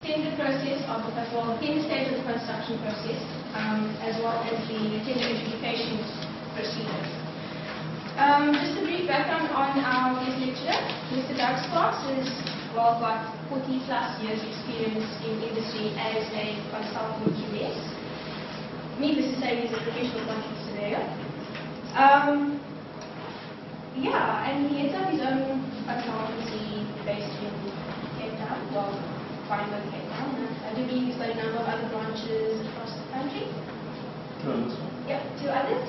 tender process of the tender stage of the construction process, as well as the tender adjudication procedures. Just a brief background on our guest lecturer. Mr. Doug Sparks has got 40+ years experience in industry as a consultant QS. Needless to say, he's a professional quantity surveyor. And he heads up his own consultancy based in Cape Town, Fynbos, Cape Town. I do believe he's got a number of other branches across the country. Yep, 2 others.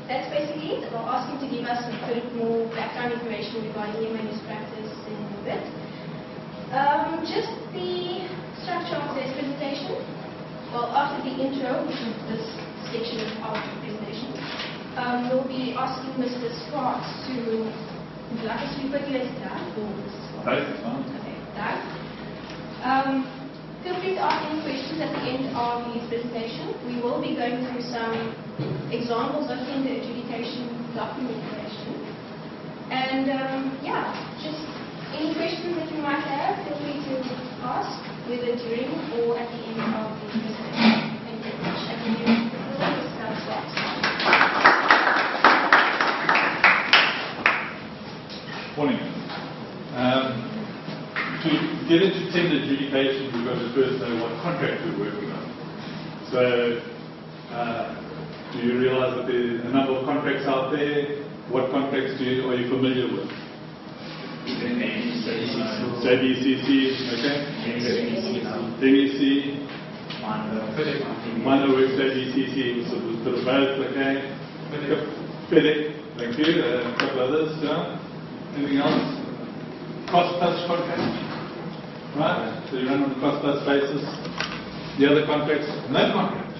That's basically it. I'll ask him to give us a bit more background information regarding him and his practice in a bit. Just the structure of today's presentation. Well, after the intro, which is this section of the presentation, we'll be asking Mr. Sparks to, would you like us to refer to you as Doug or Mr. Sparks? Doug. Okay, Doug. Feel free to ask any questions at the end of his presentation. We will be going through some examples of tender adjudication documentation. And just any questions that you might have, feel free to ask, whether during or at the end of the presentation. Thank you very much. I can give the floor to Mr. Sparks. Morning. To get into tender adjudication, we've got to first know what contract we're working on. So, do you realize that there are a number of contracts out there? What contracts are you familiar with? JBCC, okay? NEC. Manda works JBCC, so a bit of both, okay? FedEx, thank you. A couple others, yeah? Anything else? Cost plus contract. Right? So you run on a cost plus basis. The other contracts, no contract.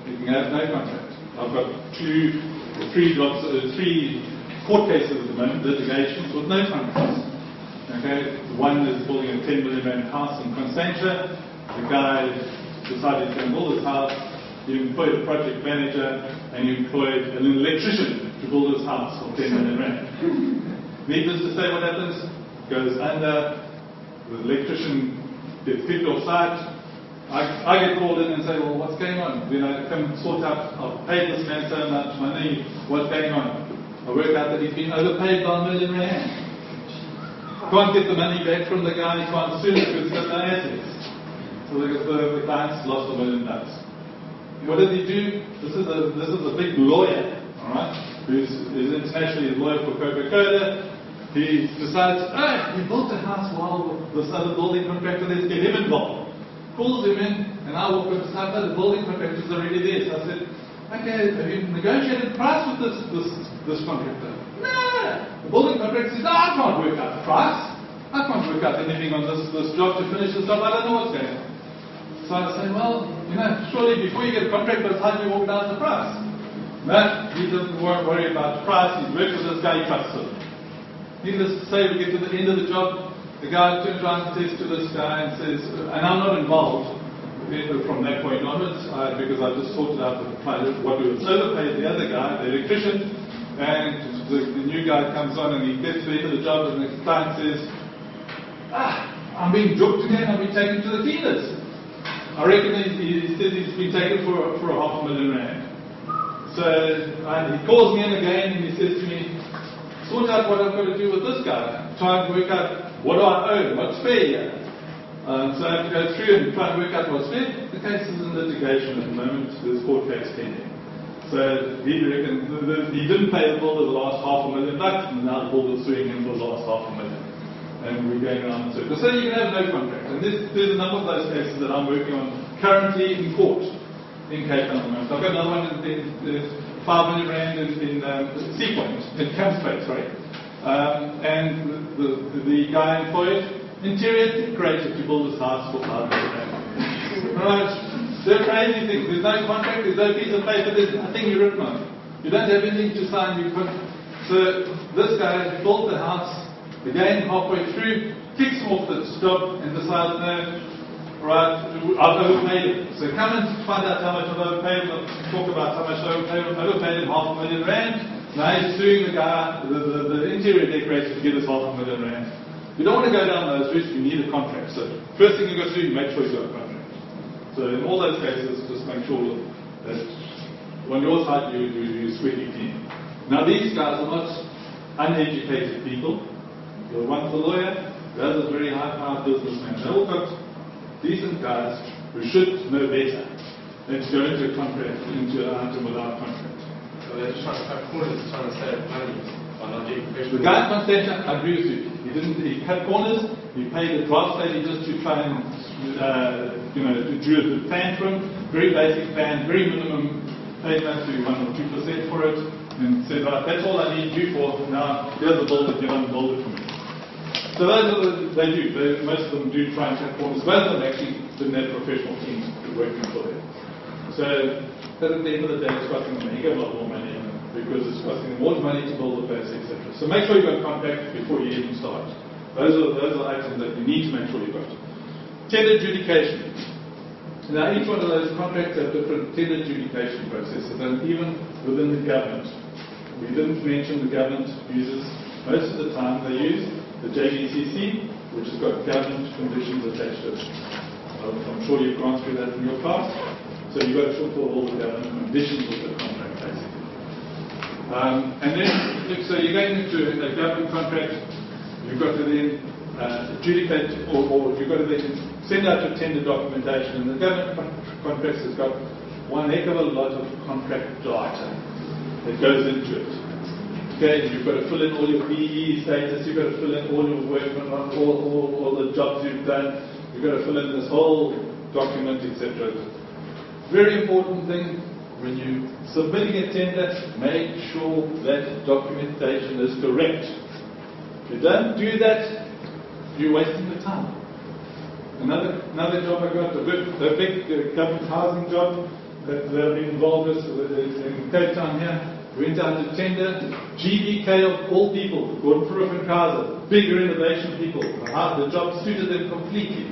You can have no contract. I've got 3 court cases at the moment, litigations with no contracts. Okay? One is building a 10 million rand house in Constantia. The guy decided to build his house. You employed a project manager and you employed an electrician to build his house for 10 million rand. Needless to say, what happens? Goes under. The electrician gets kicked off site. I get called in and say, well, what's going on? Come sort out, I've paid this man so much money, what's going on? I work out that he's been overpaid by R1 million. Can't get the money back from the guy, he can't sue him because he's got no assets. So the client's lost $1 million. What does he do? This is a big lawyer, alright, who's internationally a lawyer for Coca-Cola. He decides, he built a house while this other building contractor, let's get him involved. Calls him in, and I walk up and say, the building contractor's already there. So I said, okay, have you negotiated price with this contractor? No! The building contractor says, I can't work out the price. I can't work out anything on this job to finish this job. I don't know what's going on. So I say, well, surely before you get a contract, how do you walk down the price? No, he doesn't worry about the price. He's worked with this guy, he trusts him. Needless to say, we get to the end of the job, the guy turns around and says to this guy and says, and I'm not involved from that point onwards, because I just sorted out what we would overpay the other guy, the electrician, and the new guy comes on and he gets to the end of the job and the client says, I'm being juked again, I've been taken to the dealers. I reckon he says he's been taken for R500,000. So he calls me in again and he says to me, sort out what I've got to do with this guy. Try and work out what do I owe, what's fair here. So I have to go through and try and work out what's fair. The case is in litigation at the moment. There's court case pending. So he reckons he didn't pay the builder the last $500,000, and now the builder's suing him for the last $500,000. And we're going around in circles. So you can have no contract. And there's a number of those cases that I'm working on currently in court in Cape Town at the moment. So I've got another one in R5 million in Seapoint, in Campspace, sorry. And the guy employed interior decorator to build this house for R5 million. Right? They're crazy things. There's no contract, there's no piece of paper, there's nothing you've written on. You don't have anything to sign. So this guy built the house, again halfway through, kicks off the job and decides, no, right, I've overpaid him. So come and find out how much I've overpaid him. Talk about how much I've overpaid him, R500,000. Now he's suing the guy, the interior decorator, to get us R500,000. You don't want to go down those routes, you need a contract. So first thing you've got to do, you make sure you've got a contract. So in all those cases, just make sure that on your side you squeaky clean. Now these guys are not uneducated people. One's a lawyer, the other's a very high-powered businessman. They've all got decent guys who should know better than to go into a contract, into an item without a contract. So they're just trying to cut corners, trying to save money by not being professional. The guy at Constantia, I agree with you. He cut corners, he paid the draft lady just to try and, to do a good plan for him. Very basic plan, very minimum payment to 1 or 2% for it. And said, right, that's all I need you for. Now, here's the bill that you want to build it for me. So those are they do. Most of them do try and cut corners. Most of them actually didn't have professional teams working for them. So at the end of the day, it's costing them a heck of a lot more money because it's costing them more money to build the place, etc. So make sure you've got a contract before you even start. Those are items that you need to make sure you've got. Tender adjudication. Now each one of those contracts have different tender adjudication processes, and even within the government. We didn't mention the government uses, most of the time they use the JBCC, which has got government conditions attached to it. I'm sure you've gone through that in your class. So you've got to fulfill all the government conditions of the contract, basically. And then, so you're going into a government contract, you've got to then adjudicate, or you've got to then send out your tender documentation, and the government contracts has got one heck of a lot of contract data that goes into it. Okay, you've got to fill in all your PE status, you've got to fill in all your workmen, all the jobs you've done, you've got to fill in this whole document, etc. Very important thing, when you're submitting a tender, make sure that documentation is correct. If you don't do that, you're wasting your time. Another job I got, a big government housing job that I've been involved with in Cape Town here. Went out to tender, GBK of all people, Gordon Fruif and Kaiser, big renovation people. The job suited them completely.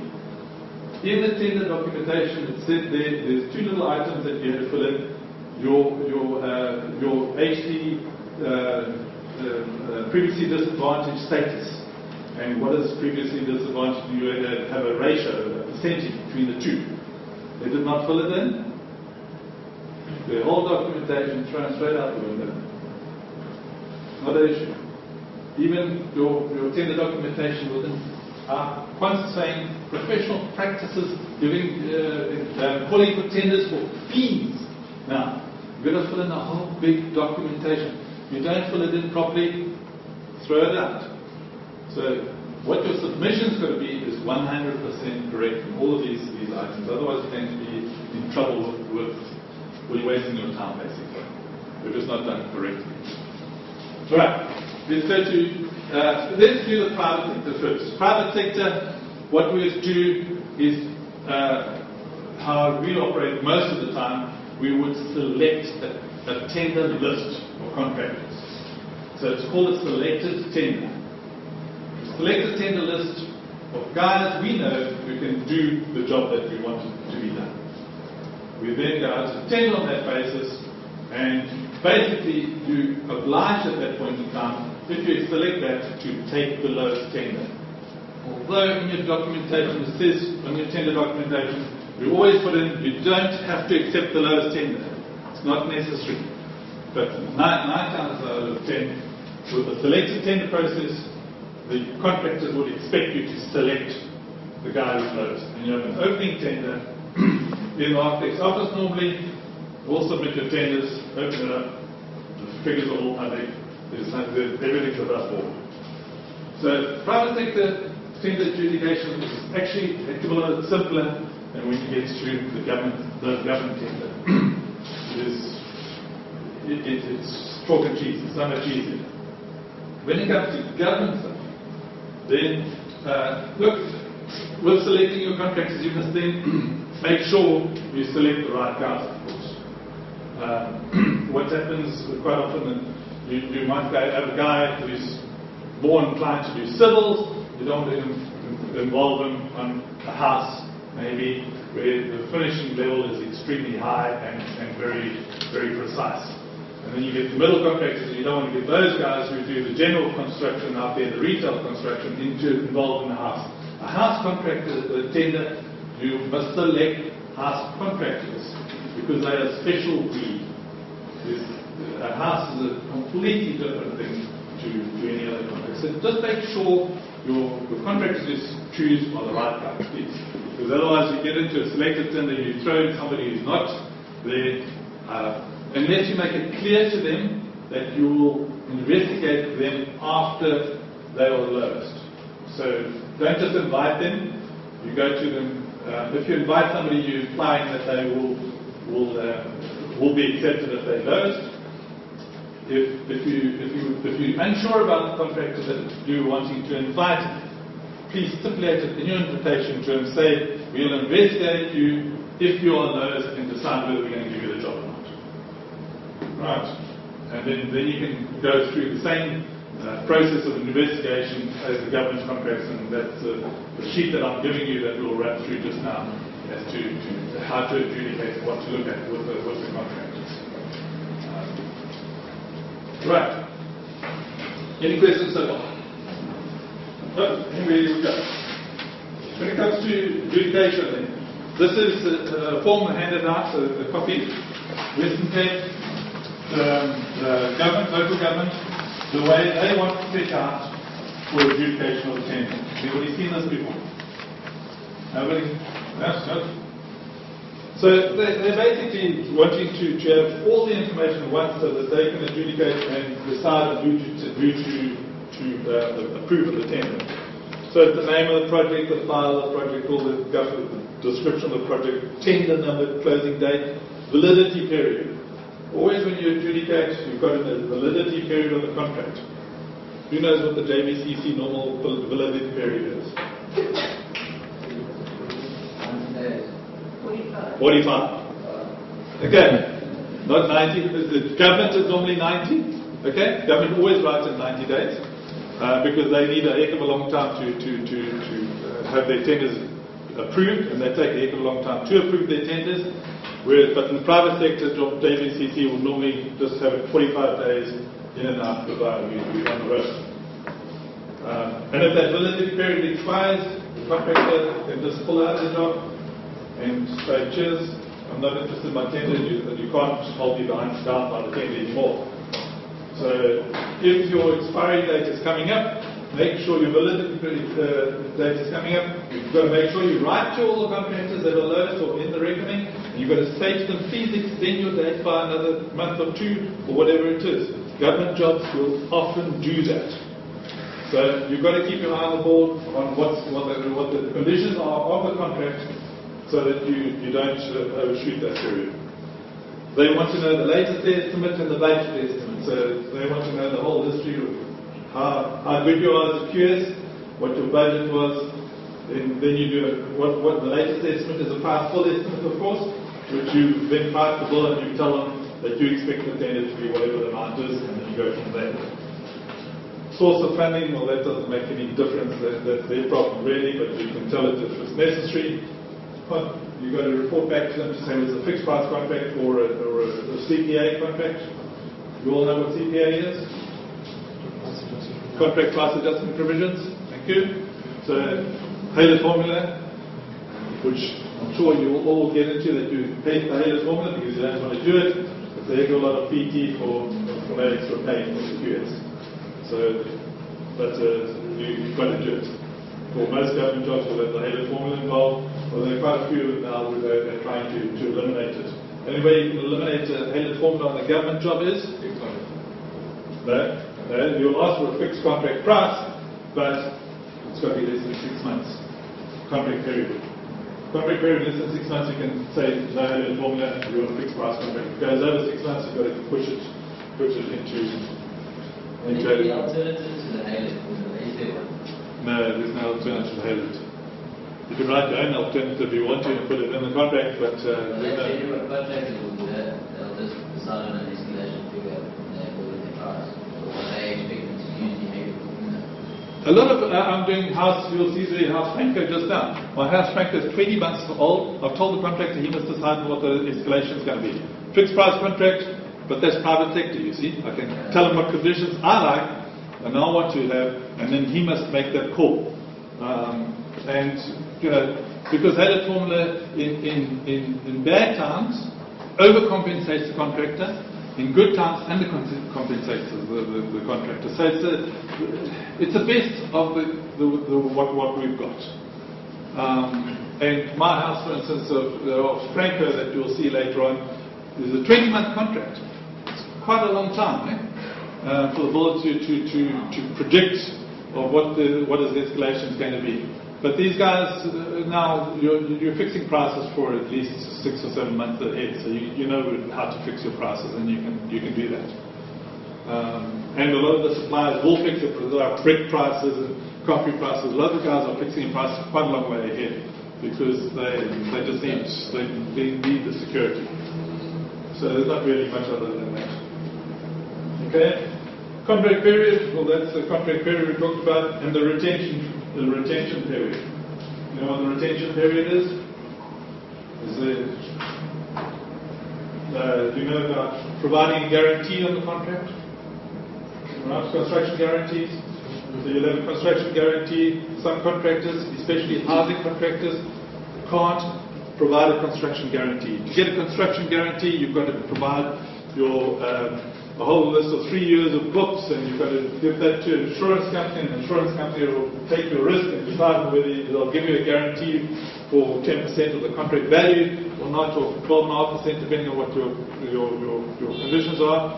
In the tender documentation, it said there's two little items that you have to fill in. Your HD previously disadvantaged status. And what is previously disadvantaged? You had to have a ratio, a percentage between the two. They did not fill it in. The whole documentation thrown straight out the window. Not an issue. Even your tender documentation within Quant's saying professional practices, calling for tenders for fees. Now, you've got to fill in a whole big documentation. If you don't fill it in properly, throw it out. So what your submission's got to be is 100% correct in all of these items. Otherwise, you're going to be in trouble with you're wasting your time, basically, if it's not done correctly. Right. Let's do the private sector first. Private sector, what we do is how we operate most of the time. We would select a tender list of contractors. So it's called a selected tender. Select a tender list of guys we know who can do the job that we want to be done. We then go out to tender on that basis, and basically you oblige at that point in time, if you select that, to take the lowest tender. Although in your documentation, it says on your tender documentation, you always put in, you don't have to accept the lowest tender. It's not necessary. But 9 times out of 10, with the selected tender process, the contractors would expect you to select the guy who's lowest. And you have an opening tender in the architect's office normally. We'll submit your tenders, open it up. The figures are all public. Everything's above board. So private sector tender adjudication is actually a little bit simpler than when you get to the government tender. It's chalk and cheese. It's so much easier. When it comes to government stuff, then look, with selecting your contractors, you must then make sure you select the right guys, of course. What happens quite often, you might have a guy who's more inclined to do civils. You don't want to involve him on a house, maybe, where the finishing level is extremely high and very, very precise. And then you get the middle contractors, and you don't want to get those guys who do the general construction out there, the retail construction, involved in the house. A house contractor, the tender, you must select house contractors because they are special breed. A house is a completely different thing to any other contract. So just make sure your contractors you choose are the right guys, please. Because otherwise you get into a selected tender, you throw in somebody who's not there. Unless you make it clear to them that you will investigate them after they are lowest. So don't just invite them, you go to them. If you invite somebody, you're implying that they will be accepted if they're lowest. If you're unsure about the contractor that you're wanting to invite, please stipulate it in your invitation to him, say, we'll investigate you if you are lowest and decide whether we're going to give you the job or not. Right. And then you can go through the same process of investigation as the government contracts, and that's the sheet that I'm giving you that we'll run through just now as to how to adjudicate what to look at with the contractors. Right. Any questions so far? No? Anyway, we go. When it comes to adjudication, then, this is a form handed out, a copy. Western Cape, the government, local government, the way they want to set out for adjudication of the tender. Everybody seen this before? Nobody? Yes, no. So they're basically wanting to have all the information at once so that they can adjudicate and decide on who to approve of the tender. So it's the name of the project, the file of the project, all the description of the project, tender number, closing date, validity period. Always when you adjudicate, you've got a validity period of the contract. Who knows what the JBCC normal validity period is? 45. Okay. Not 90. The government is normally 90. Okay. Government always writes in 90 days because they need a heck of a long time to have their tenders approved, and they take a heck of a long time to approve their tenders. But in the private sector, JBCC will normally just have it 45 days in and out provided we run the rest. And if that validity period expires, the contractor can just pull out of the job and say, cheers, I'm not interested in my tender, and you can't hold me down by the tender anymore. So if your expiry date is coming up, make sure your validity date is coming up. You've got to make sure you write to all the contractors that are lowest or in the reckoning. You've got to say to them, please extend your date by another month or two, or whatever it is. Government jobs will often do that. So you've got to keep your eye on the ball on what the conditions are of the contract, so that you don't overshoot that period. They want to know the latest estimate and the budget estimate. So they want to know the whole history of how good you are as a QS, what your budget was, and then you do what the latest estimate is, a price full estimate, of course, which you then price the bill and you tell them that you expect the tender to be whatever the amount is, and then you go from there. Source of funding, well, that doesn't make any difference. That's their problem, really, but you can tell it if it's necessary. You've got to report back to them to say it's a fixed price contract or a CPA contract. You all know what CPA is? Contract price adjustment provisions. Thank you. So, Haylett formula, which I'm sure you will all get into, that you hate the Haylett formula because you don't want to do it. It's a heck of a lot of PT for that extra pay for the QS. So, you've got to do it. For most government jobs, will have the Haylett formula involved. Well, there are quite a few now where they're trying to eliminate it. The only way you can eliminate a Haylett formula on a government job is? You'll ask for a fixed contract price, but it's got to be less than 6 months. Contract period. Contract period less than 6 months, you can say no Haylett formula, you want a fixed price contract. If it goes over 6 months, you've got to push it into Any alternative to the Haylett formula? Is there one? No, there's no alternative to Haylett. You can write your own alternative if you want to and put it in the contract, but Well, that's genuine contractors will do that. They'll just decide on an escalation figure and they will with the price. Or they expect them to use the Haylett formula. a lot of I'm doing house, you'll see the house Franco just now. My house Franco is 20 months old. I've told the contractor he must decide what the escalation is going to be. Fixed price contract, But that's private sector, you see. I can tell him what conditions I like and I want to have, and then he must make that call. And, you know, because that formula in bad times overcompensates the contractor, in good times undercompensates the contractor. So it's the best of what we've got. And my house, for instance, of Franco that you'll see later on, is a 20-month contract. It's quite a long time for the builder to predict of what his escalation is going to be. But these guys, now you're fixing prices for at least 6 or 7 months ahead, so you know how to fix your prices, and you can do that. And a lot of the suppliers will fix it with our brick prices and concrete prices. A lot of the guys are fixing prices quite a long way ahead because they just need the security. So there's not really much other than that. Okay, contract period. Well, that's the contract period we talked about, and the retention period. You know what the retention period is? You know about providing a guarantee on the contract? Right, construction guarantees. So you'll have a construction guarantee. Some contractors, especially housing contractors, can't provide a construction guarantee. To get a construction guarantee, you've got to provide your a whole list of 3 years of books, and you've got to give that to an insurance company, and the insurance company will take your risk and decide whether they'll give you a guarantee for 10% of the contract value or not, or 12.5%, depending on what your conditions are.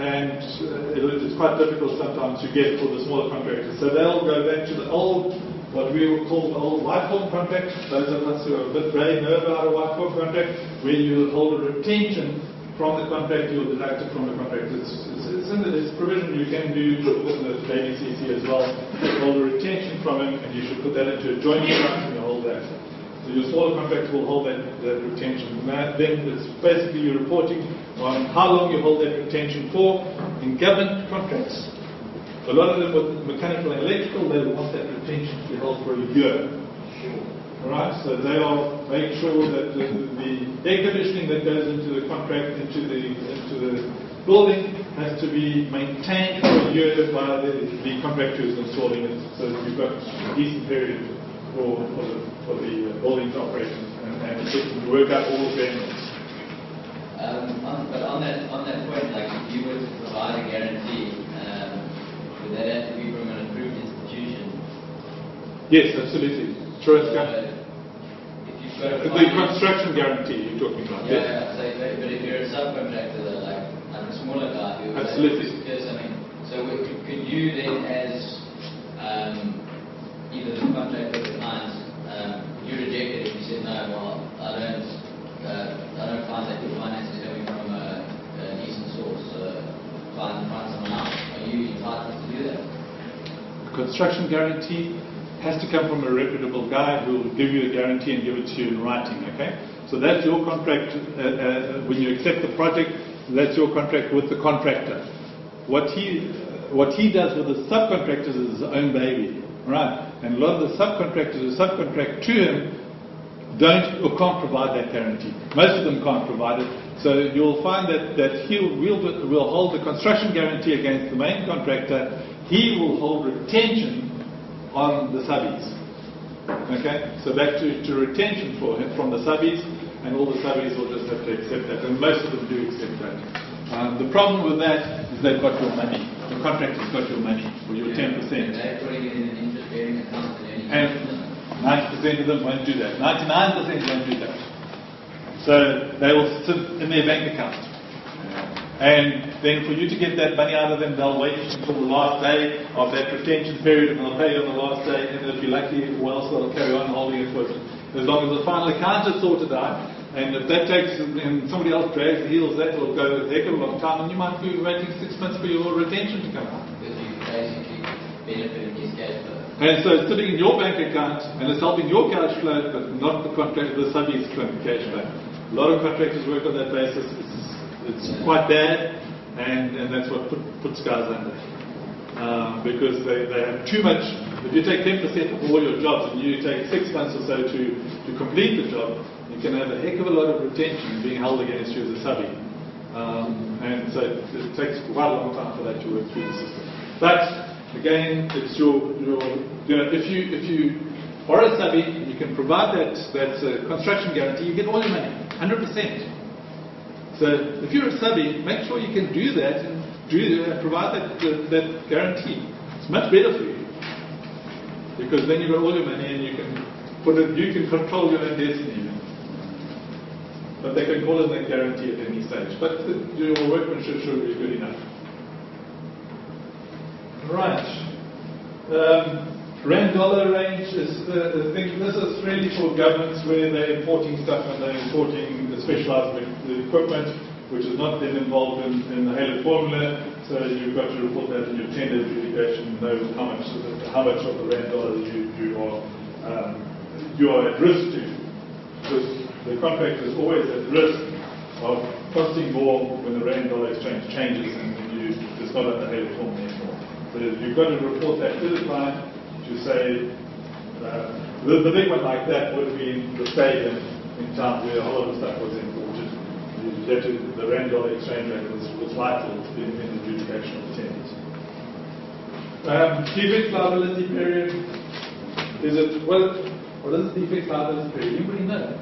And it's quite difficult sometimes to get for the smaller contractors. So they'll go back to the old, what we would call the old white form contract. Those of us who are a bit brave know about a white form contract, where you hold a retention from the contract, you'll deduct it from the contract. It's provision you can do within the ABCC as well. Hold a retention from him, and you should put that into a joint account and you hold that. So your smaller contractor will hold that retention. Then it's basically you're reporting on how long you hold that retention for. In government contracts, a lot of them with mechanical and electrical, they want that retention to be held for a year. Alright, so they will make sure that the air conditioning that goes into the contract, into the building, has to be maintained for a year by the contractor who's installing it. So you've got a decent period for the building's operation, and it can work out all the benefits. But on that point, like if you were to provide a guarantee, would that have to be from an approved institution? Yes, absolutely. Insurance company. The construction guarantee you're talking about. Yeah, yes. But if you're a subcontractor, like a smaller guy who absolutely. So could you then, as either the contractor or the client, you reject it if you said no? Well, I don't find that your finance is coming from a decent source. Find someone else. Are you entitled to do that? The construction guarantee has to come from a reputable guy who will give you a guarantee and give it to you in writing, okay? So that's your contract, when you accept the project, that's your contract with the contractor. What he does with the subcontractors is his own baby, right? And a lot of the subcontractors who subcontract to him don't or can't provide that guarantee. Most of them can't provide it. So you'll find that we'll hold the construction guarantee against the main contractor. He will hold retention on the subbies. Okay, so back to retention from the subbies, and all the subbies will just have to accept that, and most of them do accept that. The problem with that is they've got your money. The contractor's got your money, or your 10%. They're putting it in an interest-bearing account, and 90% of them won't do that. 99% won't do that. So they will sit in their bank account. And then for you to get that money out of them, they'll wait until the last day of that retention period, and they'll pay you on the last day, and if you're lucky, or else they'll carry on holding it for as long as the final account is sorted out. And if that takes, and somebody else drags the heels, that will go a heck of a long time, and you might be waiting 6 months for your retention to come out. Because you basically benefiting his cash flow. And so it's sitting in your bank account, and it's helping your cash flow, but not the subby's cash flow. A lot of contractors work on that basis. It's quite bad, and that's what puts guys under. Because they have too much. If you take 10% of all your jobs and you take 6 months or so to complete the job, you can have a heck of a lot of retention being held against you as a subby. And so it takes quite a long time for that to work through the system. But again, it's your if you borrow a subby, you can provide that construction guarantee, you get all your money, 100%. So if you're a subby, make sure you can do that and provide that guarantee. It's much better for you, because then you've got all your money and you can control your own destiny. But they can call it a guarantee at any stage. But your workmanship should be good enough. Right. Rand-dollar range is the thing. This is really for governments where they're importing stuff and they're importing the specialized equipment, which is not then involved in the HALET formula. So you've got to report that in your tender adjudication, know how much of the rand-dollar you are at risk to. Because the contract is always at risk of costing more when the rand-dollar exchange changes and it's not at the HALET formula anymore. So you've got to report that to the client to say, the big one like that would be the stadium in town where a whole lot of stuff was imported. The rand-dollar exchange rate was vital in the adjudication of tenders. Defect liability period. What is the defect liability period? Anybody know?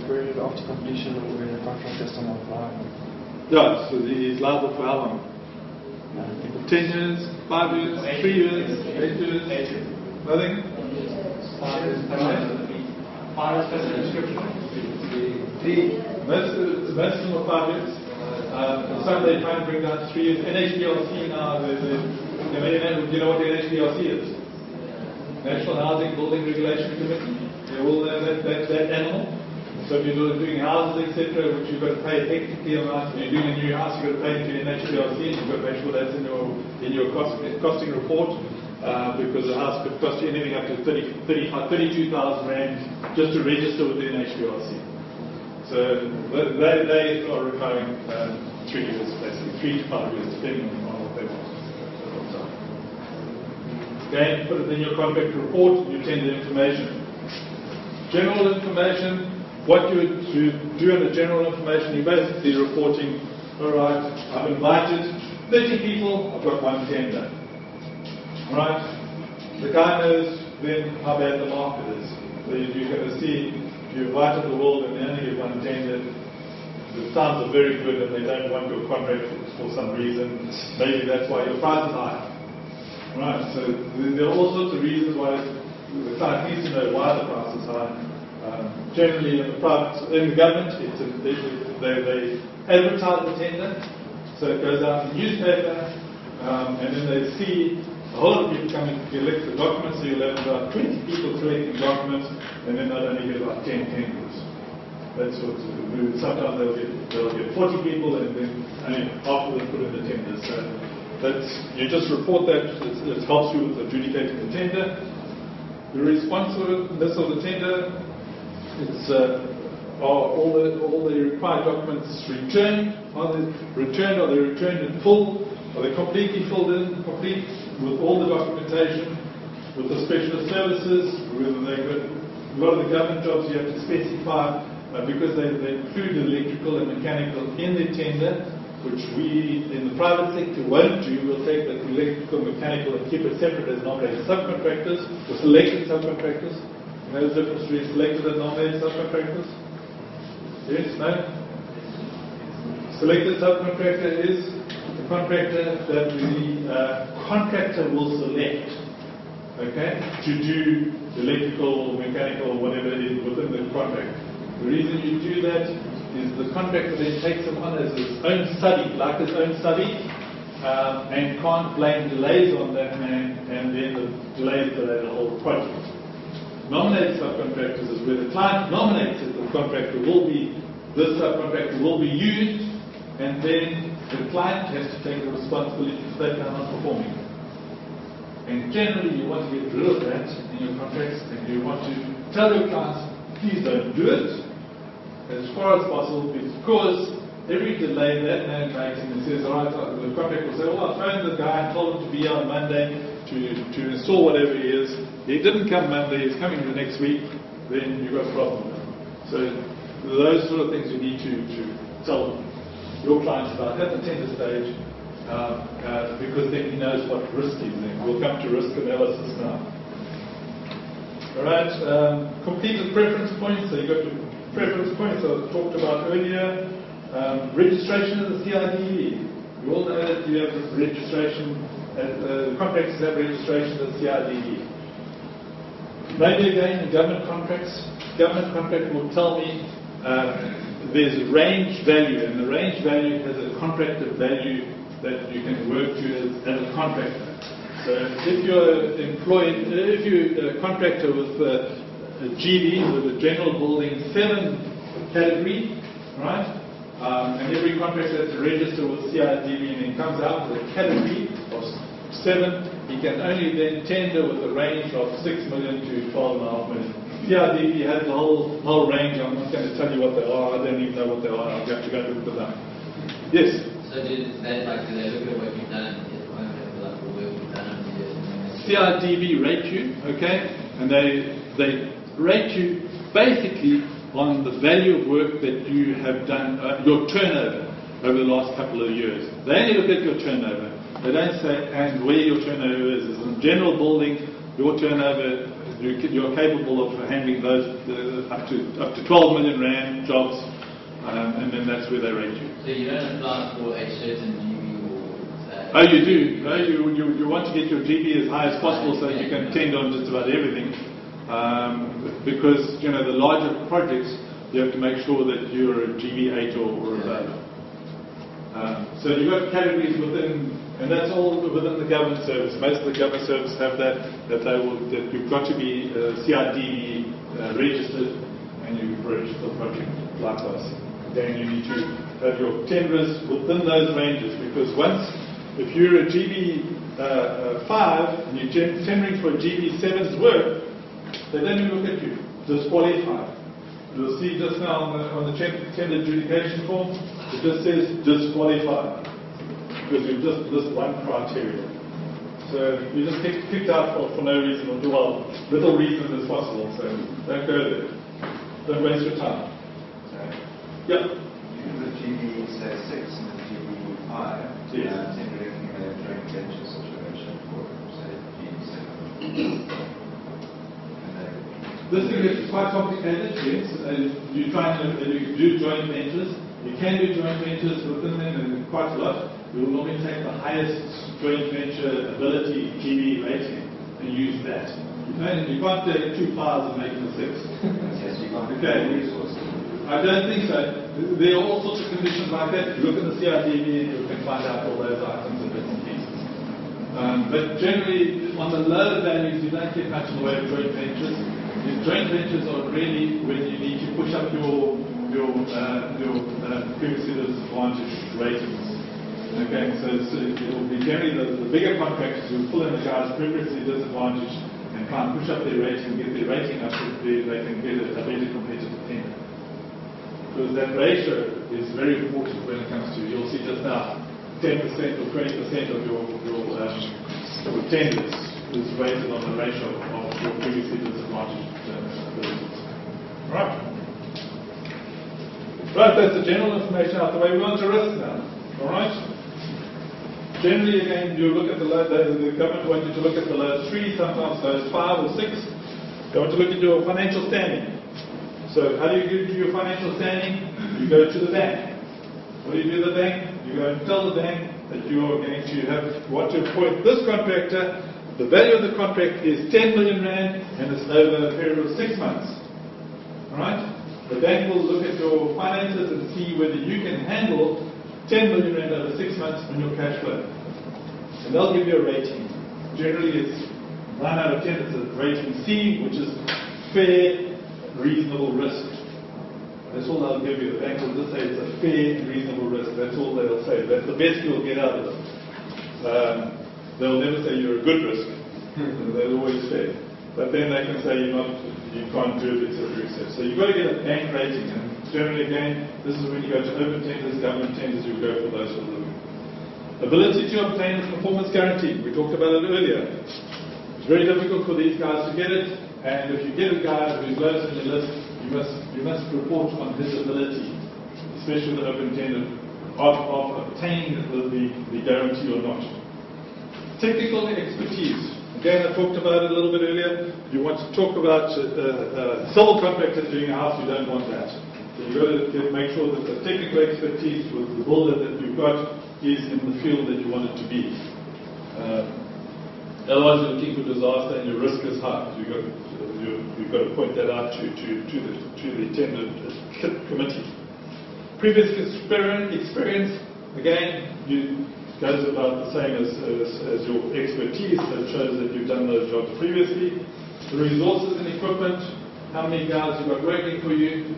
Period after completion or when the contract is not liable. Yeah, so he's liable for how long? 10 years, 5 years, 3 years, 8 years? Nothing? 5 years special description. Most of them are 5 years. Some they try and bring down to 3 years. NHBLC now, do you know what the NHBLC is? National Housing Building Regulation Committee. They all know that animal. So if you're doing houses, etc., which you've got to pay technically amount, if you're doing a new house, you've got to pay into NHBLC, and you've got to make sure that's in your costing report, because the house could cost you anything up to 32,000 rand just to register with the NHBLC. So they are requiring 3 years, basically 3 to 5 years, depending on what they want. Again, put it in your contract report, your tender information. General information. What you do in the general information, you're basically reporting, all right, I've invited 30 people, I've got one tender. All right? The guy knows then how bad the market is. So you're going to see, if you invited the world and they only get one tender, the sounds are very good and they don't want your contract for some reason. Maybe that's why your price is high. All right? So there are all sorts of reasons why the client needs to know why the price is high. Generally, in the government, they advertise the tender, so it goes out in the newspaper, and then they see a whole lot of people coming to collect the documents. So you'll have about 20 people collecting documents, and then they'll only get about 10 tenders. That's what sometimes they'll get 40 people, and then only half of them put in the tenders. So you just report that. It helps you with adjudicating the tender. The responsiveness of the tender. It's are all the required documents returned? Are they returned? Are they returned in full? Are they completely filled in, complete with all the documentation, with the specialist services? Whether they got a lot of the government jobs, you have to specify because they include electrical and mechanical in the tender, which we in the private sector won't do. We'll take the electrical, mechanical, and keep it separate as nominated subcontractors or selected subcontractors. You know the difference between selected and nominated subcontractors? Yes? No? Selected subcontractor is the contractor that the contractor will select, okay, to do electrical, mechanical, whatever it is within the contract. The reason you do that is the contractor then takes him on as his own study, like his own study, and can't blame delays on that man, and then the delays delay the whole project. Nominated subcontractors is where the client nominates that the contractor will be, this subcontractor will be used, and then the client has to take the responsibility if they are not performing. And generally you want to get rid of that in your contracts, and you want to tell your clients, please don't do it as far as possible, because every delay that man makes and says, all right, the contractor will say, well, I phoned the guy and told him to be on Monday to install whatever he is. He didn't come Monday, he's coming the next week, then you've got a problem. So those sort of things you need to tell your clients about at the tender stage, because then he knows what risk he's in. We'll come to risk analysis now. All right, completed preference points. So you go to preference points I talked about earlier. Registration of the CIDE. You all know that you have this registration, the contracts have registration of the CIDE. Maybe again in government contracts, government contract will tell me there's range value, and the range value has a contracted value that you can work to as a contractor. So if you're employed, if you're a contractor with a GB, with a general building 7 category, right? And every contractor has to register with CIDB and it comes out with a category of 7, he can only then tender with a range of 6 million to 12.5 million. CIDB has the whole range. I'm not going to tell you what they are. I don't even know what they are. I'll have to go look for them. Yes? So do they look at what you've done, like the work you've done over the years? CIDB rate you, okay, and they rate you basically on the value of work that you have done, your turnover over the last couple of years. They only look at your turnover. They don't say, and where your turnover is. In general building, your turnover, you're capable of handling those up to 12 million rand jobs, and then that's where they rate you. So you don't apply for a certain GB or... Oh, you do. No, you want to get your GB as high as possible so that you can tender on just about everything. Because, you know, the larger projects, you have to make sure that you're a GB 8 or above. So you've got categories within, and that's all within the government service. Most of the government service have that you've got to be CIDB registered, and you register the project likewise. Then you need to have your tenders within those ranges, because if you're a GB 5 and you're tendering for a GB 7's work, they don't even look at you. Disqualified. You'll see just now on the tender adjudication form, it just says disqualified, because you've just list one criteria. So you just kicked out for no reason, or well, little reason as possible. So don't go there. Don't waste your time. Yep. The GB says 6 and the GB 5. Yes. Tendering a joint venture situation for, say, GB 7. This thing is quite complicated, yes. You do joint ventures. You can do joint ventures within them, and quite a lot. You will normally take the highest joint venture ability GB rating and use that. You can't take 2 files and make them a 6. Yes, you can't. Okay. I don't think so. There are all sorts of conditions like that. You look at the CIDB and you can find out all those items and bits and pieces. But generally, on the lower values, you don't get much in the way of joint ventures. Joint ventures are really when you need to push up your previously disadvantaged ratings. Okay, so it will be generally the bigger contractors who pull in the guys previously disadvantaged and try and push up their rating and get their rating up so they can get a better competitive tender. Because that ratio is very important when it comes to, you'll see just now, 10% or 20% of your tenders is rated on the ratio of your previously disadvantaged abilities. Right. Right, that's the general information out the way. We're on to risk now. All right. Generally, again, you look at the government wants you to look at the lowest 3, sometimes those 5 or 6. They want to look at your financial standing. So how do you do your financial standing? You go to the bank. What do you do to the bank? You go and tell the bank that you are going to want to appoint this contractor. The value of the contract is 10 million rand and it's over a period of 6 months. Alright? The bank will look at your finances and see whether you can handle 10 million rand over 6 months on your cash flow. And they'll give you a rating. Generally it's 9 out of 10, it's a rating C, which is fair, reasonable risk. That's all they'll give you. The bank will just say it's a fair and reasonable risk. That's all they'll say. That's the best you'll get out of it. They'll never say you're a good risk. They're always fair. But then they can say you can't do it, etc. So you've got to get a bank rating. And generally, again, this is when you go to open tenders, government tenders, you go for those sort of things. Ability to obtain the performance guarantee. We talked about it earlier. It's very difficult for these guys to get it. And if you get a guy who's lowest on your list, you must report on his ability, especially the open tender, of obtaining the guarantee or not. Technical expertise. Again, I talked about it a little bit earlier. You want to talk about civil contractors doing a house, you don't want that. So you've got to make sure that the technical expertise with the builder that you've got is in the field that you want it to be. Otherwise, you're looking for disaster and your risk is high. You've got to point that out to the tender committee. Previous experience, again, goes about the same as your expertise that shows that you've done those jobs previously. The resources and equipment, how many guys you've got working for you.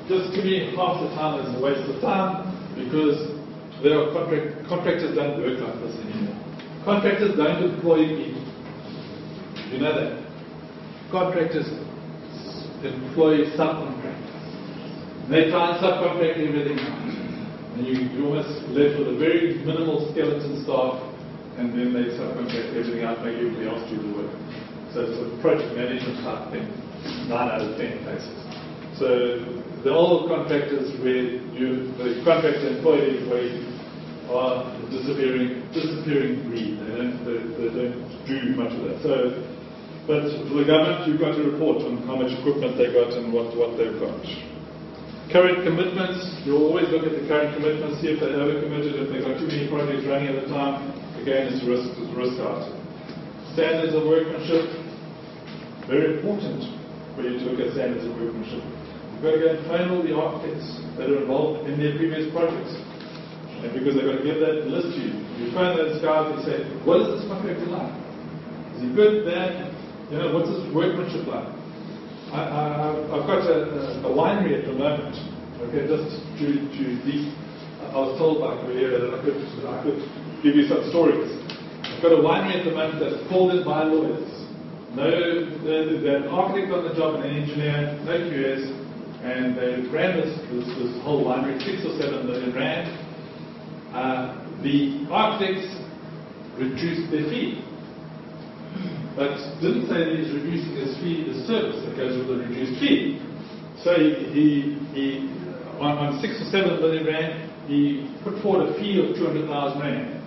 Just to me, half the time is a waste of time because there are contractors don't work like this anymore. Contractors don't employ people. You know that. Contractors employ subcontractors. They try and subcontract everything out. And you're almost left with a very minimal skeleton staff, and then they subcontract everything out, make everybody else do the work. So it's a project management type thing, 9 out of 10 cases. So the old contractors where the contractor employed employees are disappearing breed. They don't do much of that. So, but for the government, you've got to report on how much equipment they got and what they've got. Current commitments, you'll always look at the current commitments, see if they're overcommitted, if they've got too many projects running at a time. Again, it's a risk out. Standards of workmanship, very important for you to look at standards of workmanship. You've got to go and phone all the architects that are involved in their previous projects. And because they've got to give that list to you. You phone those guys and say, what is this contractor like? Is he good, bad? What's his workmanship like? I've got a winery at the moment. Okay, just to these, I was told by Korea that I could give you some stories. I've got a winery at the moment that's called in by lawyers. There's an architect on the job and an engineer, no QS, and they ran this whole winery, 6 or 7 million rand. The architects reduced their fee, but didn't say that he's reducing his fee, the service that goes with the reduced fee. So he on 6 or 7 million rand, he put forward a fee of 200,000 rand,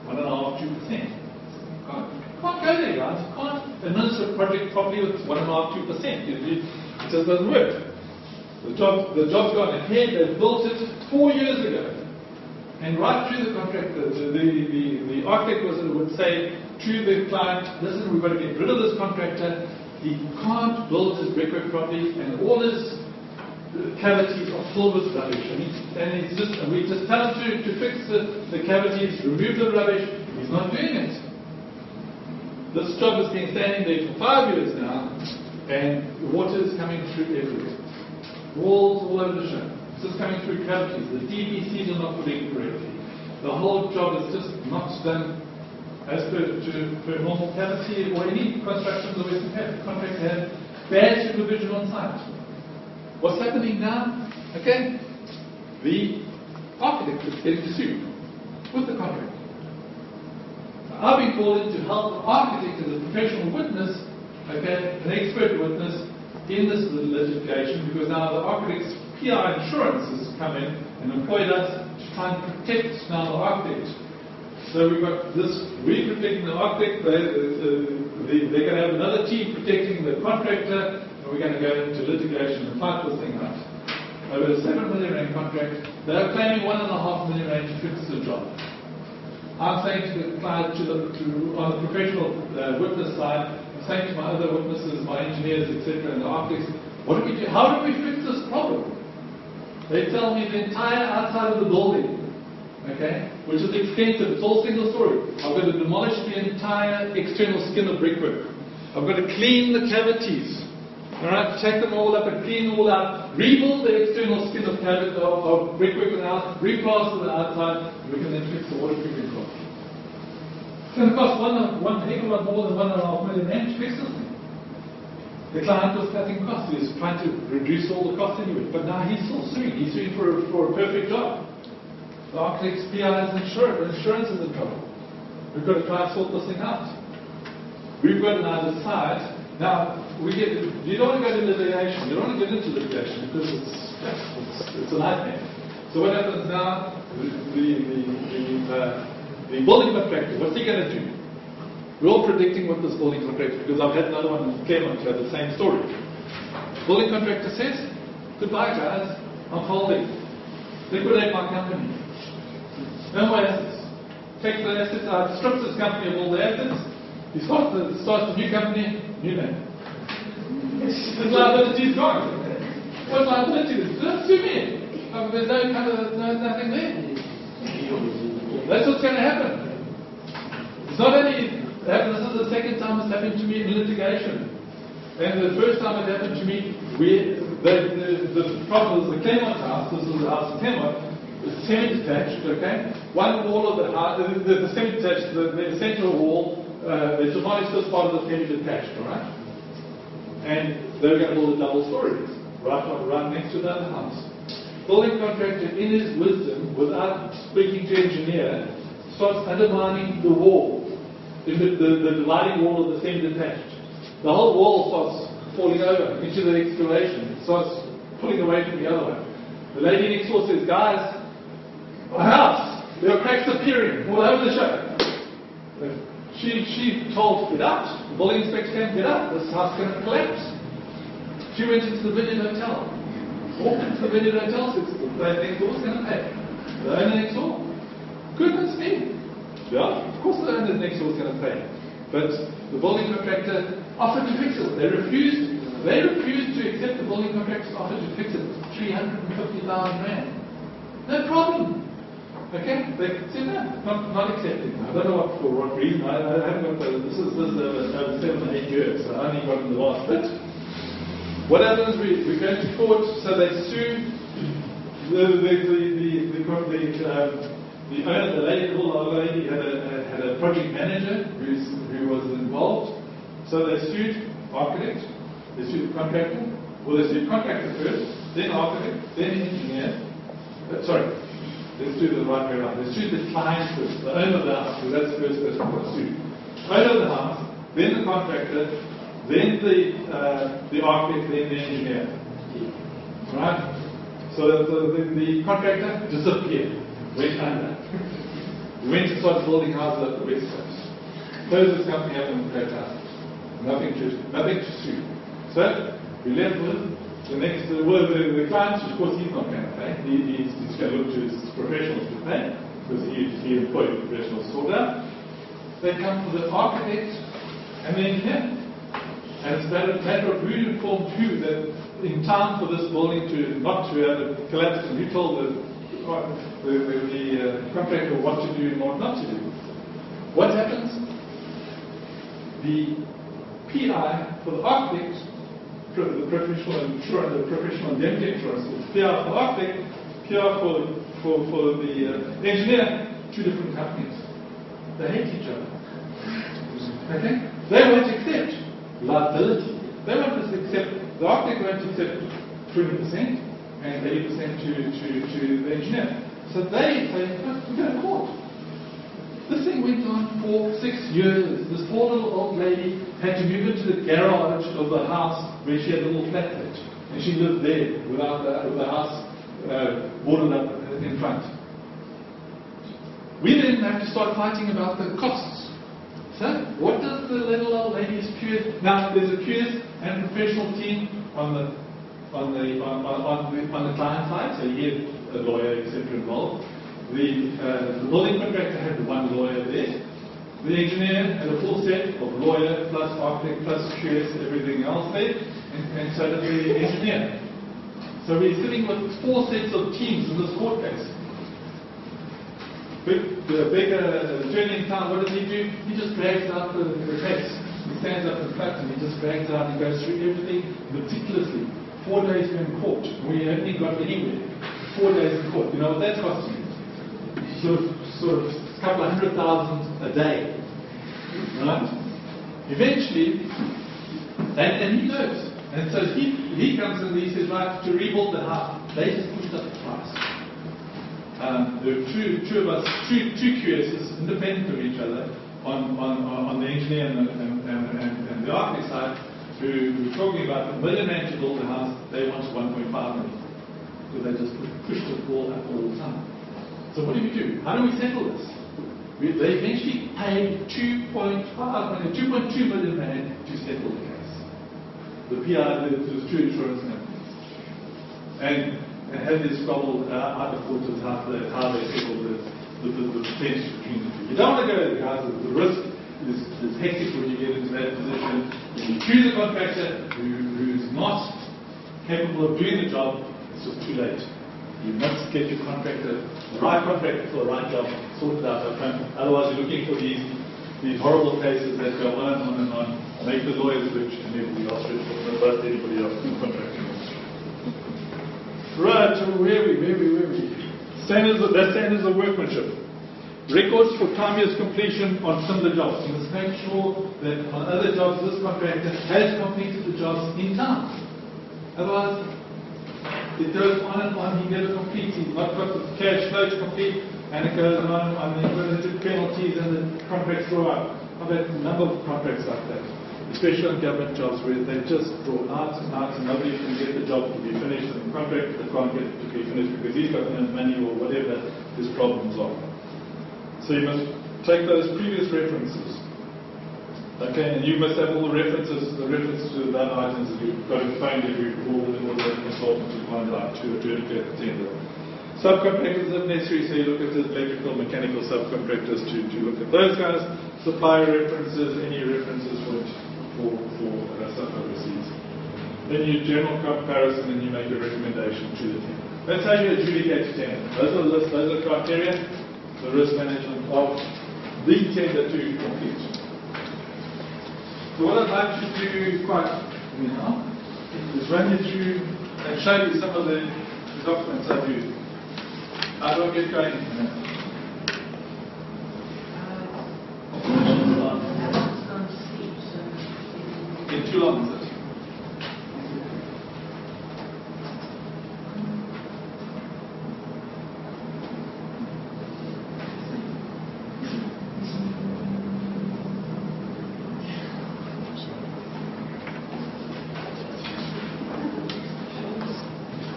1.5%, 2%. Can't go there, guys. Can't administer a project properly with 1.5%, 2%. It just doesn't work. The job's gone ahead. They built it 4 years ago. And right through the contract, the architect would say to the client, listen, we've got to get rid of this contractor. He can't build his brickwork properly, and all his cavities are filled with rubbish. And we just tell him to fix the cavities, remove the rubbish. He's not doing it. This job has been standing there for 5 years now, and the water is coming through everywhere. Walls all over the show. It's just coming through cavities. The DBCs are not put in correctly. The whole job is just not done as per normal cavity or any construction of the Western Cape. The contractor had bad supervision on site. What's happening now? Okay, the architect is getting sued with the contractor. I've been called in to help the architect as a professional witness, okay, an expert witness in this litigation, because now the architect's PI insurance has come in and employed us to try and protect now the architect. So we've got this, we're protecting the architect, they're going to have another team protecting the contractor, and we're going to go into litigation and fight this thing out. Over a 7 million rand contract, they're claiming 1.5 million rand to fix the job. I'm saying to the client, on the professional witness side, I'm saying to my other witnesses, my engineers, etc., and the architects, what do we do? How do we fix this problem? They tell me the entire outside of the building, okay, which is extensive, it's all single story. I've got to demolish the entire external skin of brickwork. I've got to clean the cavities, all right, take them all up and clean them all out, rebuild the external skin of brickwork in the house, replaster the outside, and we can then fix the waterproofing cost. It's going to cost one heck of a lot more than 1.5 million rand to fix this thing. The client was cutting costs. He was trying to reduce all the costs anyway. But now he's still suing. He's suing for a perfect job. The architect's PI is insured. The insurance is in trouble. We've got to try and sort this thing out. We've got to now decide Now, you don't want to go to litigation. You don't want to get into litigation because it's a nightmare. So what happens now? The building contractor, what's he going to do? We're all predicting what this building contractor, because I've had another one in Claremont who had the same story. Building contractor says, goodbye guys, I'm folding. Liquidate my company. No more assets. Takes the assets out, strips his company of all the assets. He starts a new company, new name. His liability is gone. What liability is? Just sue me. There's nothing there. That's what's going to happen. It's not only happened, this is the second time it's happened to me in litigation. And the first time it happened to me, the problem was the Claremont house, this was the house in Claremont, it's semi-detached, okay? One wall of the house, the semi-detached, the central wall, they demolished this part of the semi-detached, alright? And they were going to build a double stories, right next to the other house. Building contractor, in his wisdom, without speaking to engineer, starts undermining the wall, the dividing wall of the semi-detached. The whole wall starts falling over into the excavation. It starts pulling away from the other one. The lady next door says, guys, a house, there are cracks appearing all over the show. She told, get out. The building inspector came, get out. This house is going to collapse. She went into the Vineyard Hotel. Walked into the Vineyard Hotel, said, the place next door is going to pay. The owner next door, goodness me. Yeah, of course the owner next door is going to pay. But the building contractor offered to fix it. They refused to accept the building contractor's offer to fix it. 350,000 rand. No problem. Okay? They said no, not accepting. I don't know for what reason. I haven't got this is over 7 or 8 years, so I only got in the last bit. What happens? We go to court, so they sue the owner, the lady had a project manager who was involved. So they sued architect, they sued the contractor. Well, they sued contractor first, then architect, then engineer. Let's do the right way around. They sued the client first, the owner of the house, because that's the first person who got sued. Owner of the house, then the contractor, then the architect, then the engineer. Right? So the contractor disappeared, went under. He went to start building houses at the West Coast. Closed his company up in Cape Town. Nothing to sue. So we left with the next, the client, of course he's not going to pay. He's going to look to his professionals to pay, because he employed professionals to sort out. They come for the architect and the engineer. And it's a matter of who informed who that in time for this building not to have collapsed, and who told the contractor what to do and what not to do. What happens? The PI for the architect, the professional indemnity insurance, PI for the architect, PI for the engineer, two different companies. They hate each other. Okay? They won't accept liability. They won't accept, the architect won't accept 20% and 80% to the engineer. So they say, we go to court. This thing went on for 6 years. This poor little old lady had to move into the garage of the house where she had a little flatlet. And she lived there without the house boarded up in front. We then have to start fighting about the costs. So, what does the little old lady's QS? Now, there's a QS and professional team on the client side, so he had a lawyer, etc. involved. The building contractor had one lawyer there. The engineer had a full set of lawyer plus architect plus QS, everything else there, and so did the engineer. So we're sitting with 4 sets of teams in this court case. The big attorney in town, what does he do? He just drags out the case. He stands up in front and he just drags it out and goes through everything meticulously. 4 days in court. We haven't got anywhere. 4 days in court. You know what that costs you? Sort of a couple of 100,000 a day. Right? Eventually, and he knows. And so he comes and he says, right, to rebuild the house, they just pushed up the price. There are two QSs independent of each other on the engineer and the architect side, who were talking about £1 million to build a house, they wanted 1.5 million. So they just pushed the ball up all the time. So what do we do? How do we settle this? They eventually paid 2.2 million rand to settle the case. The PR, the two insurance companies. And had this squabble out of court as how they settled the percentage between the two. You don't want to go there, guys. The risk is hectic when you get into that position. When you choose a contractor who's not capable of doing the job, it's just too late. You must get your contractor, the right contractor for the right job, sorted out up front. Otherwise, you're looking for these horrible cases that go on and on, make the lawyers rich and everybody else rich, but anybody else in the contracting industry. Right, so where are we? Standards of workmanship. Records for time years completion on similar jobs. You must make sure that on other jobs, this contractor has completed the jobs in time. Otherwise, it goes on and on, he never completes, he's not got the cash flow to complete, and it goes on and on, and he goes into penalties and the contracts draw out. I've had a number of contracts like that, especially on government jobs where they just draw out and out and nobody can get the job to be finished, and the contractor can't get it to be finished because he's got no money or whatever his problems are. So you must take those previous references. Okay, and you must have all the references to the other items that you've got to find if you call the consultant to find out to adjudicate the tender. Subcontractors if necessary, so you look at the electrical, mechanical subcontractors to look at those guys. Supplier references, any references for stuff overseas. Then you general comparison and you make a recommendation to the tender. That's how you adjudicate the tender. Those are the list, those are the criteria, the risk management of the tender to complete. So what I'd like to do quite now is run you through and show you some of the documents I've used. How do I get going? In too long, is it?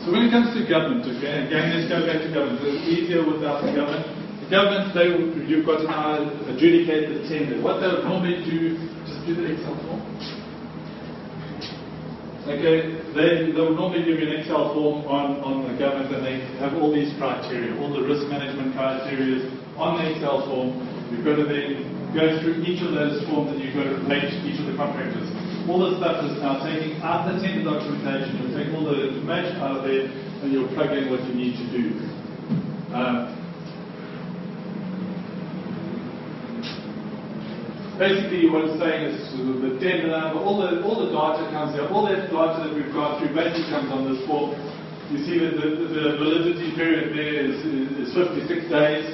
So when it comes to government, okay, again, let's go back to government. It's easier without the government. The government, you've got to now adjudicate the tender. What they would normally do, just do the Excel form. Okay, they will normally give you an Excel form on the government, and they have all these criteria, all the risk management criteria on the Excel form. You've got to then go through each of those forms, and you've got to rate each of the contractors. All the stuff is now taking out the tender documentation. You'll take all the information out of there and you'll plug in what you need to do. Basically, what it's saying is the tender number, all the data comes here. All that data that we've gone through basically comes on this form. You see that the validity period there is 56 days.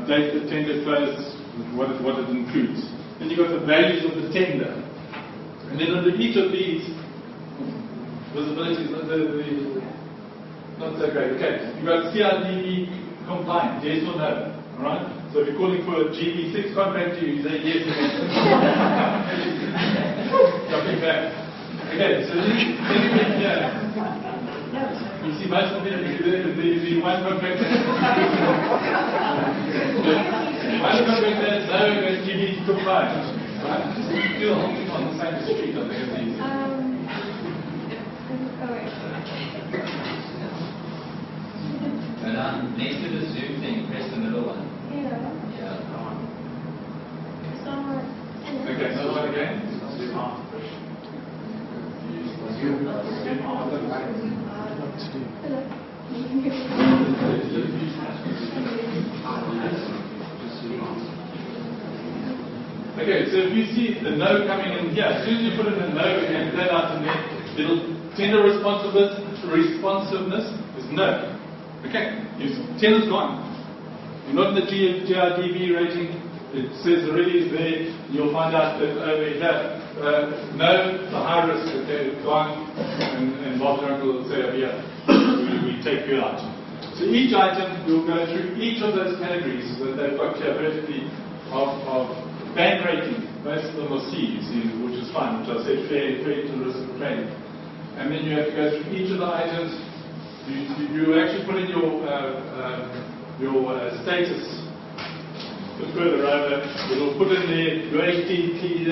Date the tender closed, what it includes. Then you've got the values of the tender. And then under each of these, visibility is not so great. Okay, you've got CRDB compliant, yes or no. Alright? So if you're calling for a GB6 contract, you say yes or no. Jumping back. Okay, so then you get here. You see most of them, the one contract that's no GB compliant. Right? Still holding on the same street, I think it's easy. And next to the Zoom thing, press the middle one. Yeah. Yeah. Okay, so what again? Okay, so if you see the no coming in here, as soon as you put in a no and that out in there, tender responsiveness is no. Okay, tender's gone. You're not in the GRDB rating. It says already there. You'll find out that over here, no, the high risk, okay, gone, and Bob Jungle will say, oh, yeah, we take you out. So each item, we'll go through each of those categories that they've got here vertically of bank rating. Most of them are C, which is fine, which I said fair to risk of trade. And then you have to go through each of the items. You actually put in your status. Look further over. It'll put in there your HTT,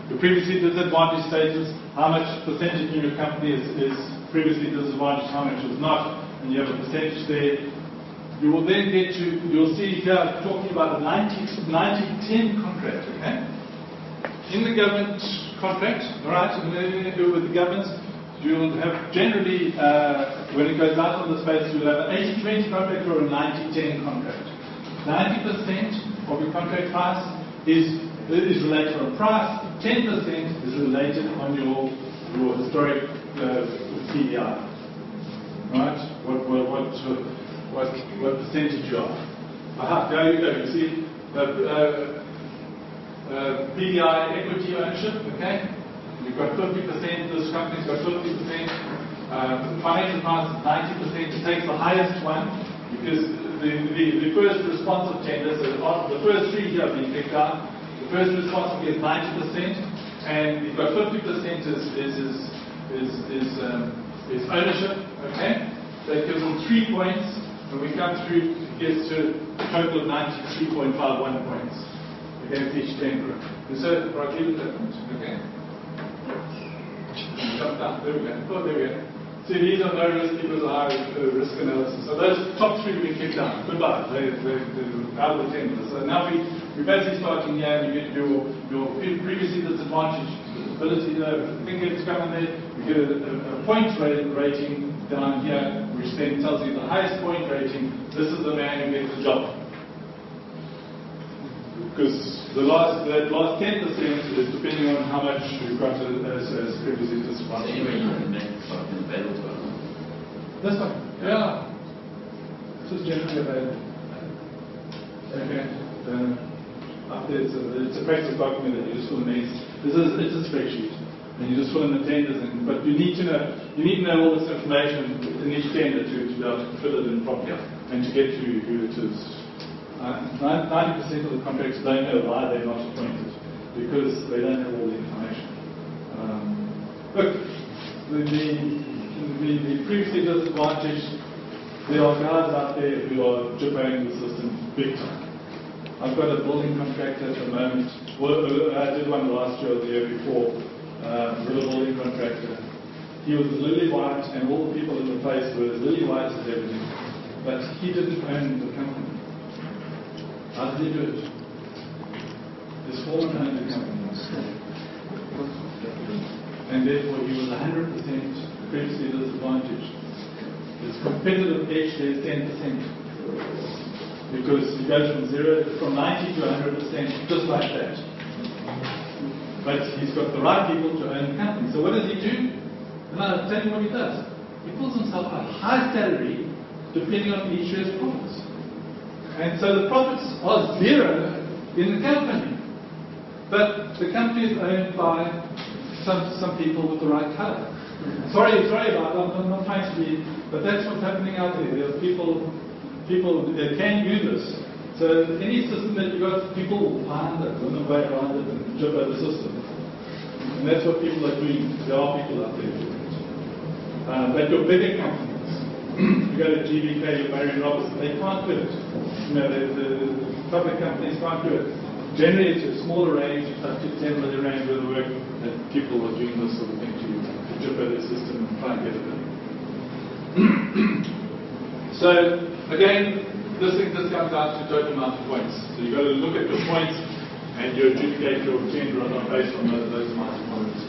your previously disadvantaged status, how much percentage in your company is previously disadvantaged, how much is not, and you have a percentage there. You will then get to, you'll see here talking about a 90-10 contract, okay? In the government contract, all right, and anything to do with the governments, you'll have generally, when it goes out on the space, you'll have an 80-20 contract or a 90-10 contract. 90% of your contract price is related on price, 10% is related on your historic CDI. Right? What percentage you are. Aha, there you go. You see PDI equity ownership, okay? You've got 50%, this company's got 50%, financial price is 90%, it takes the highest one because the first responsive tender, so the first three here have been picked out. The first responsive gets 90%, and you've got 50% is ownership, okay? That gives them 3 points. When we come through, it gets to a total of 93.51 points against each tender. So, right, leave it at that point, okay? Jump down, there we go. Oh, there we go. See, these are no risk because of high risk analysis. So those top three we kicked down. Goodbye. They're out of the tender. So now we're basically starting here and you get your previously disadvantaged ability. I think it's coming there. You get a point rating down here, which then tells you the highest point rating. This is the man who gets the job. Because that last 10% is depending on how much you've got as previously disadvantaged. Anyway, you can make something available. That's fine. Yeah. This is generally available. Okay. After it's a practice document that you just fill in. It's a spreadsheet, and you just fill in the tenders. But you need to know all this information in each tender to be able to fill it in properly and to get to who it is. 90% of the contracts don't know why they're not appointed because they don't have all the information. Look, the previously disadvantaged, there are guys out there who are jipping the system big time. I've got a building contractor at the moment. Well, I did one last year or the year before with a building contractor. He was lily white and all the people in the place were as lily white as everything. But he didn't own the company. How did he do it? His foreman owned the company. And therefore he was 100% previously disadvantaged. His competitive edge there is 10%. Because he goes from 90 to 100% just like that. But he's got the right people to own the company. So what does he do? And I'll tell you what he does. He pulls himself a high salary depending on each year's profits. And so the profits are zero in the company. But the company is owned by some people with the right color. Sorry about that, I'm not trying to be, but that's what's happening out there. There are people that can use this. So any system that you've got, people will find it, run away around it and jump over the system. And that's what people are doing. There are people out there doing it. But your bigger companies, you go to GBK, your Marion Robertson, they can't do it. You know, the public companies can't do it. Generally, it's a smaller range, up to 10 million range worth of work that people are doing this sort of thing to jump over the system and try and get it done. So, again, this comes down to total amount of points. So you've got to look at your points and you adjudicate your tender on based on those amounts of points.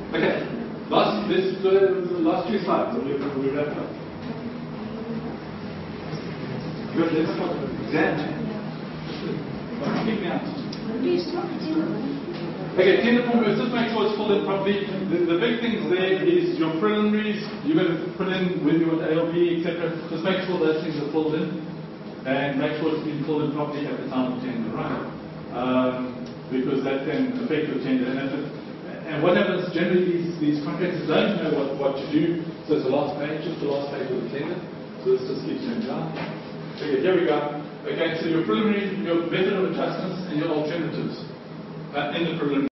Okay, let's go to the last two slides and we wrap up. Good, let's talk about exam. Keep me out. Okay, tender form, just make sure it's filled in properly. The big things there is your preliminaries, you're going to put in when you want ALP, etc. Just make sure those things are filled in and make sure it's been filled in properly at the time of tender, right? Because that can affect your tender. And what happens generally, these contractors don't know what to do, so it's the last page, just the last page of the tender. So let's just keep going down. Okay, here we go. Okay, so your preliminary, your method of adjustments and your alternatives in the preliminary.